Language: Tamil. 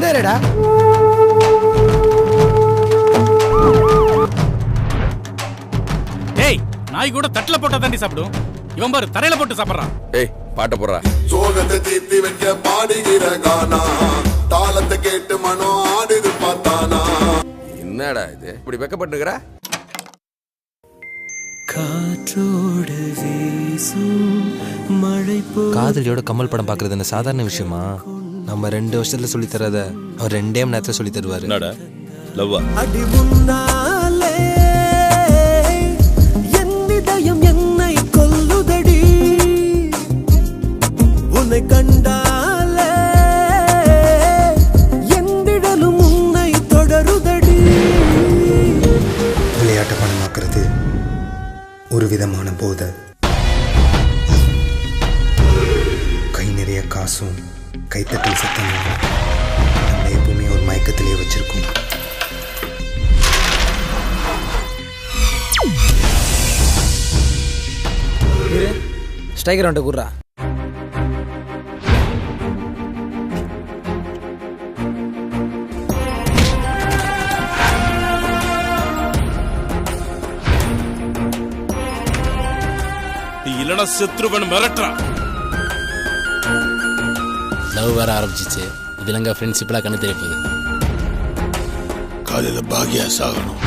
சும்மாடா. ஏய், நாய் கூட தட்டுல போட்டா தாண்டி சாப்பிடும். இவன் பாரு தரையில போட்டு சாப்பிடுறான். ஏய், பாட்ட போடுறா. சோகத்தை தீர்த்தி வைக்க பாடுகிற கானா, தாளத்தை கேட்டு மனோ ஆடுது பார்த்தானா. என்னடா இது இப்படி வெக்கப்பட்டுக்கிற? காதலியோட கமல் படம் பாக்குறது என்ன சாதாரண விஷயமா? நம்ம 2 வருஷத்துல சொல்லி தரத அவர் 2 மணி நேரத்துல சொல்லி தருவாரு. என்னடா லவ்வா? அடி முன்னாலே என் இதயம் என்னை கொல்லுதடி, உன்னை கண்டாலே என் விடலும் உன்னை தொடருதடி. விளையாட்டு பணமாக்குறது ஒரு விதமான போதை. கை நிறைய காசும் கைத்தட்டல் சத்தமும் நம்ம எப்பவுமே ஒரு மயக்கத்திலேயே வச்சிருக்கோம். ஸ்ட்ரைக்கர் வந்துட்டு கூடுறா. இல்லனா செத்துருவன் மிரட்டுறான். லவ் வர ஆரம்பிச்சிச்சு. இதுலங்க ஃப்ரெண்ட்ஷிப்லாம் கண்ணு தெரிய போகுது. காலையில பாகியா சாகணும்.